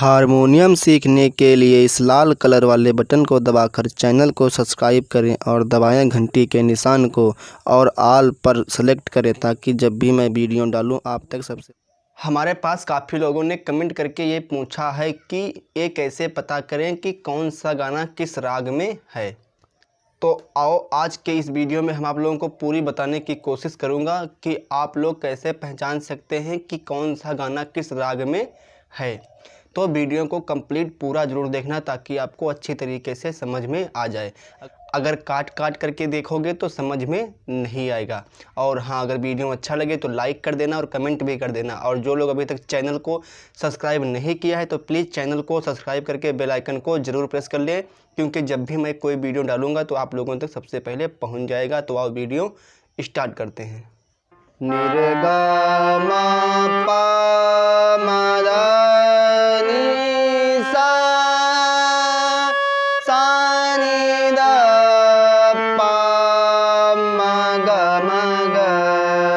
Harmonium सीखने के लिए इस लाल कलर वाले बटन को दबाकर चैनल को सब्सक्राइब करें और दबाएं घंटी के निशान को और ऑल पर सेलेक्ट करें ताकि जब भी मैं वीडियो डालूं आप तक सबसे। हमारे पास काफ़ी लोगों ने कमेंट करके ये पूछा है कि ये कैसे पता करें कि कौन सा गाना किस राग में है। तो आओ आज के इस वीडियो में हम आप लोगों को पूरी बताने की कोशिश करूँगा कि आप लोग कैसे पहचान सकते हैं कि कौन सा गाना किस राग में है। तो वीडियो को कंप्लीट पूरा ज़रूर देखना ताकि आपको अच्छी तरीके से समझ में आ जाए। अगर काट करके देखोगे तो समझ में नहीं आएगा। और हाँ, अगर वीडियो अच्छा लगे तो लाइक कर देना और कमेंट भी कर देना। और जो लोग अभी तक चैनल को सब्सक्राइब नहीं किया है तो प्लीज़ चैनल को सब्सक्राइब करके बेल आइकन को ज़रूर प्रेस कर लें, क्योंकि जब भी मैं कोई वीडियो डालूंगा तो आप लोगों तक सबसे पहले पहुंच जाएगा। तो आओ वीडियो स्टार्ट करते हैं। नि गा मा पा मा दा नी सा सा नी दा पा मा गा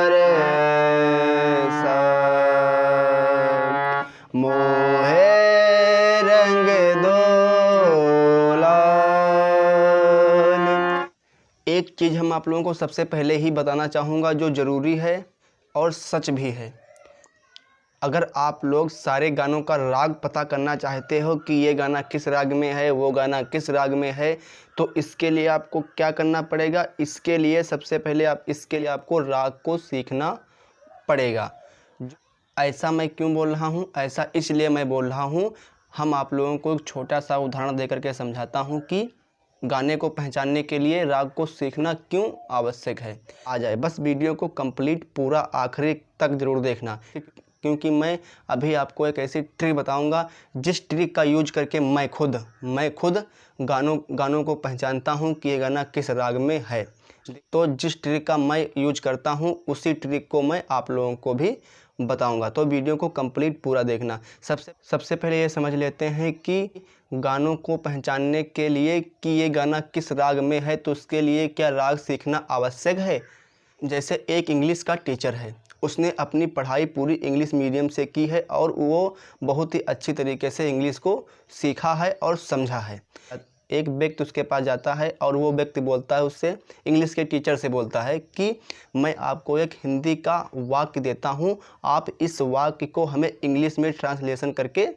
रे सा मोहे रंग दो लाल। एक चीज़ हम आप लोगों को सबसे पहले ही बताना चाहूँगा जो ज़रूरी है और सच भी है। अगर आप लोग सारे गानों का राग पता करना चाहते हो कि ये गाना किस राग में है, वो गाना किस राग में है, तो इसके लिए आपको क्या करना पड़ेगा? इसके लिए सबसे पहले आपको राग को सीखना पड़ेगा। ऐसा मैं क्यों बोल रहा हूँ? ऐसा इसलिए मैं बोल रहा हूँ, हम आप लोगों को एक छोटा सा उदाहरण देकर के समझाता हूँ कि गाने को पहचानने के लिए राग को सीखना क्यों आवश्यक है। आ जाए, बस वीडियो को कंप्लीट पूरा आखिरी तक ज़रूर देखना, क्योंकि मैं अभी आपको एक ऐसी ट्रिक बताऊंगा जिस ट्रिक का यूज करके मैं खुद गानों को पहचानता हूं कि ये गाना किस राग में है। तो जिस ट्रिक का मैं यूज करता हूं उसी ट्रिक को मैं आप लोगों को भी बताऊंगा। तो वीडियो को कंप्लीट पूरा देखना। सबसे पहले ये समझ लेते हैं कि गानों को पहचानने के लिए कि ये गाना किस राग में है, तो उसके लिए क्या राग सीखना आवश्यक है। जैसे एक इंग्लिश का टीचर है, उसने अपनी पढ़ाई पूरी इंग्लिश मीडियम से की है और वो बहुत ही अच्छी तरीके से इंग्लिश को सीखा है और समझा है। एक व्यक्ति उसके पास जाता है और वो व्यक्ति बोलता है, उससे इंग्लिश के टीचर से बोलता है कि मैं आपको एक हिंदी का वाक्य देता हूँ, आप इस वाक्य को हमें इंग्लिश में ट्रांसलेशन करके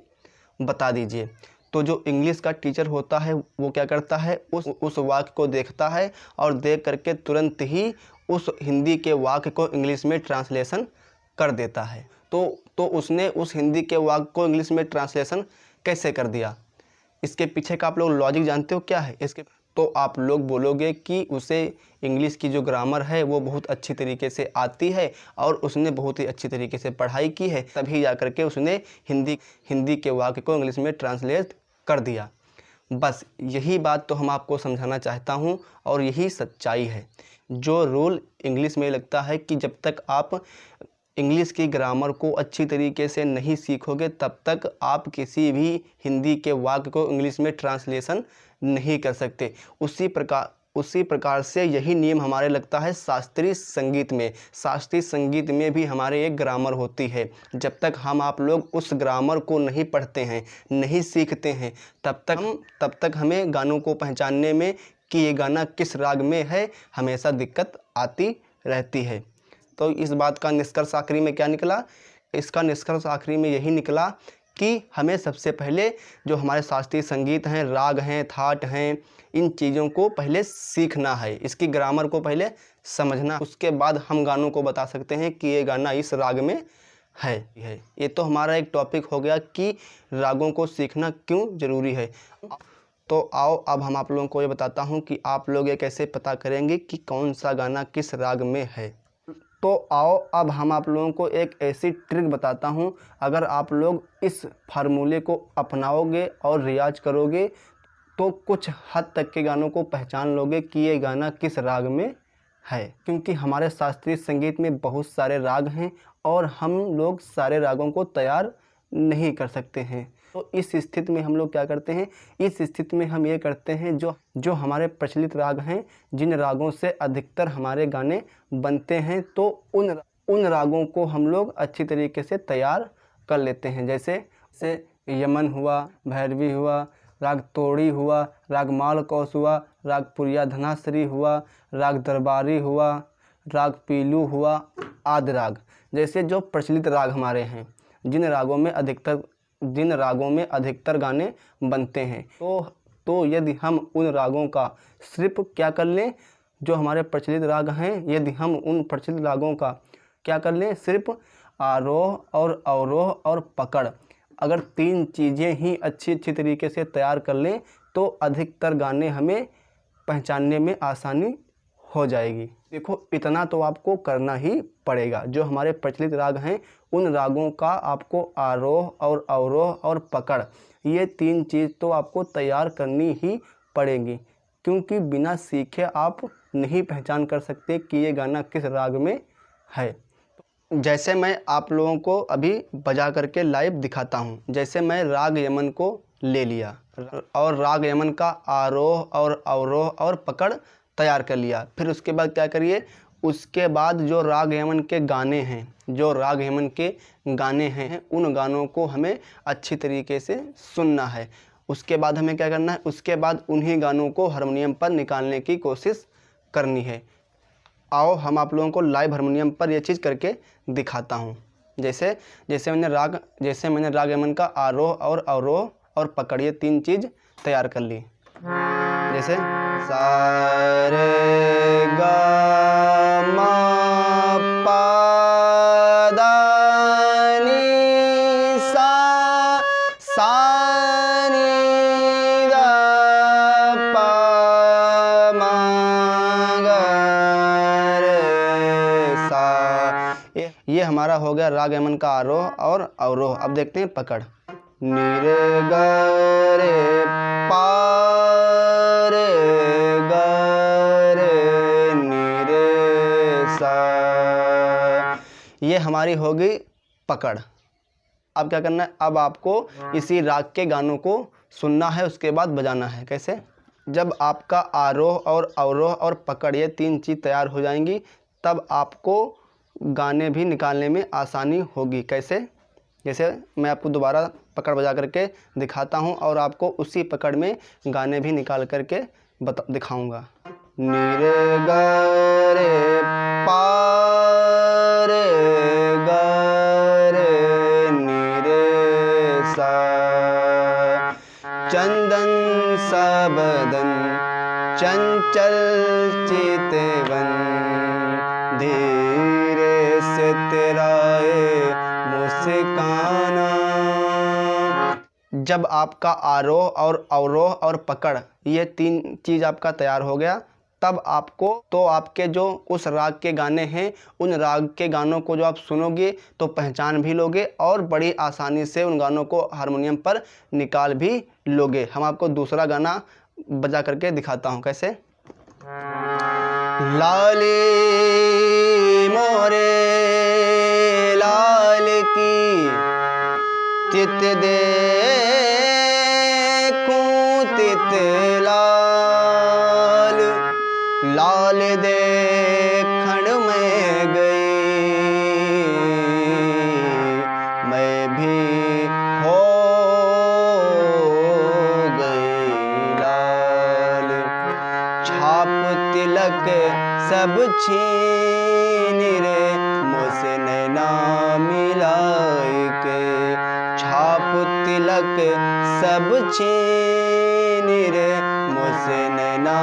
बता दीजिए। तो जो इंग्लिश का टीचर होता है वो क्या करता है, उस वाक्य को देखता है और देख करके तुरंत ही उस हिंदी के वाक्य को इंग्लिश में ट्रांसलेशन कर देता है। तो उसने उस हिंदी के वाक्य को इंग्लिश में ट्रांसलेशन कैसे कर दिया? इसके पीछे का आप लोग लॉजिक जानते हो क्या है इसके? तो आप लोग बोलोगे कि उसे इंग्लिश की जो ग्रामर है वो बहुत अच्छी तरीके से आती है और उसने बहुत ही अच्छी तरीके से पढ़ाई की है, तभी जा करके उसने हिंदी के वाक्य को इंग्लिश में ट्रांसलेट कर दिया। बस यही बात तो हम आपको समझाना चाहता हूँ और यही सच्चाई है। जो रूल इंग्लिश में लगता है कि जब तक आप इंग्लिश की ग्रामर को अच्छी तरीके से नहीं सीखोगे तब तक आप किसी भी हिंदी के वाक्य को इंग्लिश में ट्रांसलेशन नहीं कर सकते। उसी प्रकार से यही नियम हमारे लगता है शास्त्रीय संगीत में भी हमारे एक ग्रामर होती है। जब तक हम आप लोग उस ग्रामर को नहीं पढ़ते हैं, नहीं सीखते हैं, तब तक हमें गानों को पहचानने में कि ये गाना किस राग में है हमेशा दिक्कत आती रहती है। तो इस बात का निष्कर्ष आखिरी में क्या निकला? इसका निष्कर्ष आखिरी में यही निकला कि हमें सबसे पहले जो हमारे शास्त्रीय संगीत हैं, राग हैं, थाट हैं, इन चीज़ों को पहले सीखना है, इसकी ग्रामर को पहले समझना, उसके बाद हम गानों को बता सकते हैं कि ये गाना इस राग में है। ये तो हमारा एक टॉपिक हो गया कि रागों को सीखना क्यों ज़रूरी है। तो आओ अब हम आप लोगों को ये बताता हूँ कि आप लोग ये कैसे पता करेंगे कि कौन सा गाना किस राग में है। तो आओ अब हम आप लोगों को एक ऐसी ट्रिक बताता हूँ, अगर आप लोग इस फार्मूले को अपनाओगे और रियाज करोगे तो कुछ हद तक के गानों को पहचान लोगे कि ये गाना किस राग में है। क्योंकि हमारे शास्त्रीय संगीत में बहुत सारे राग हैं और हम लोग सारे रागों को तैयार नहीं कर सकते हैं। तो इस स्थिति में हम लोग क्या करते हैं? इस स्थिति में हम ये करते हैं, जो हमारे प्रचलित राग हैं, जिन रागों से अधिकतर हमारे गाने बनते हैं, तो उन रागों को हम लोग अच्छी तरीके से तैयार कर लेते हैं। जैसे यमन हुआ, भैरवी हुआ, राग तोड़ी हुआ, राग मालकोस हुआ, राग पुरिया धनासरी हुआ, राग दरबारी हुआ, राग पीलू हुआ आदि राग। जैसे जो प्रचलित राग हमारे हैं, जिन रागों में अधिकतर गाने बनते हैं, तो यदि हम उन रागों का सिर्फ क्या कर लें, जो हमारे प्रचलित राग हैं, यदि हम उन प्रचलित रागों का क्या कर लें, सिर्फ आरोह और अवरोह और पकड़, अगर 3 चीज़ें ही अच्छी तरीके से तैयार कर लें तो अधिकतर गाने हमें पहचानने में आसानी हो जाएगी। देखो, इतना तो आपको करना ही पड़ेगा। जो हमारे प्रचलित राग हैं, उन रागों का आपको आरोह और अवरोह और पकड़, ये 3 चीज़ तो आपको तैयार करनी ही पड़ेगी, क्योंकि बिना सीखे आप नहीं पहचान कर सकते कि ये गाना किस राग में है। जैसे मैं आप लोगों को अभी बजा करके लाइव दिखाता हूँ। जैसे मैं राग यमन को ले लिया और राग यमन का आरोह और अवरोह और पकड़ तैयार कर लिया। फिर उसके बाद क्या करिए, उसके बाद जो राग यमन के गाने हैं, उन गानों को हमें अच्छी तरीके से सुनना है। उसके बाद हमें क्या करना है, उसके बाद उन्हीं गानों को हारमोनियम पर निकालने की कोशिश करनी है। आओ हम आप लोगों को लाइव हारमोनियम पर ये चीज़ करके दिखाता हूँ। जैसे मैंने राग यमन का आरोह और अवरोह और पकड़, ये 3 चीज़ तैयार कर ली। जैसे सा रे गा मा पा दा नी सा नी दा पा मा गा रे सा। ये हमारा हो गया राग यमन का आरोह और अवरोह। अब देखते हैं पकड़। नी रे गा रे पा रे गा रे नी रे सा। ये हमारी हो गई पकड़। अब क्या करना है, अब आपको इसी राग के गानों को सुनना है, उसके बाद बजाना है। कैसे? जब आपका आरोह और अवरोह और पकड़ ये 3 चीज़ तैयार हो जाएंगी, तब आपको गाने भी निकालने में आसानी होगी। कैसे? जैसे मैं आपको दोबारा पकड़ बजा करके दिखाता हूँ और आपको उसी पकड़ में गाने भी निकाल करके दिखाऊँगा। नी रे गा रे पा रे गा रे नी रे सा। चंदन सा बदन चंचल चितवन, धीरे से तेरा मुस्काना। जब आपका आरोह और अवरोह और पकड़ ये 3 चीज़ आपका तैयार हो गया, तब आपके जो उस राग के गाने हैं, उन राग के गानों को जो आप सुनोगे तो पहचान भी लोगे और बड़ी आसानी से उन गानों को हारमोनियम पर निकाल भी लोगे। हम आपको दूसरा गाना बजा करके दिखाता हूँ। कैसे? लाली मोरे लाल की चित देखूं तित लाल, लाल देखण में गई मैं भी हो गई लाल। छाप तिलक सब छीन रे मुझसे नैना मिलाए के, छाप तिलक सब छीन रे मुझसे नैना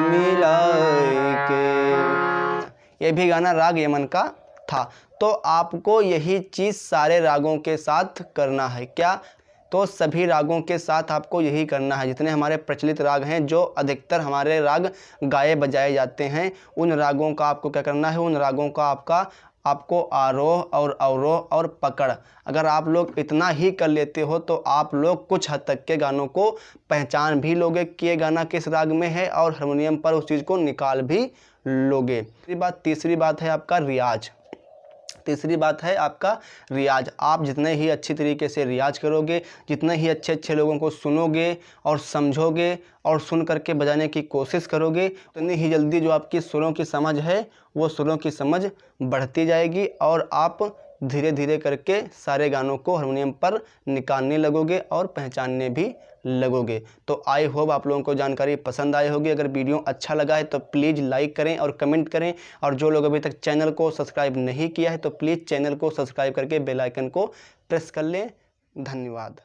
मिलाए के। ये भी गाना राग यमन का था। तो आपको यही चीज़ सारे रागों के साथ करना है। क्या? तो सभी रागों के साथ आपको यही करना है। जितने हमारे प्रचलित राग हैं, जो अधिकतर हमारे राग गाए बजाए जाते हैं, उन रागों का आपको क्या करना है, उन रागों का आपको आरोह और अवरोह और पकड़, अगर आप लोग इतना ही कर लेते हो तो आप लोग कुछ हद तक के गानों को पहचान भी लोगे कि ये गाना किस राग में है और हारमोनियम पर उस चीज़ को निकाल भी लोगे। तीसरी बात है आपका रियाज। तीसरी बात है आपका रियाज। आप जितने ही अच्छी तरीके से रियाज करोगे, जितने ही अच्छे लोगों को सुनोगे और समझोगे और सुन करके बजाने की कोशिश करोगे, उतनी ही जल्दी जो आपकी सुरों की समझ है वो सुरों की समझ बढ़ती जाएगी और आप धीरे धीरे करके सारे गानों को हारमोनियम पर निकालने लगोगे और पहचानने भी लगोगे। तो आई होप आप लोगों को जानकारी पसंद आई होगी। अगर वीडियो अच्छा लगा है तो प्लीज़ लाइक करें और कमेंट करें, और जो लोग अभी तक चैनल को सब्सक्राइब नहीं किया है तो प्लीज़ चैनल को सब्सक्राइब करके बेल आइकन को प्रेस कर लें। धन्यवाद।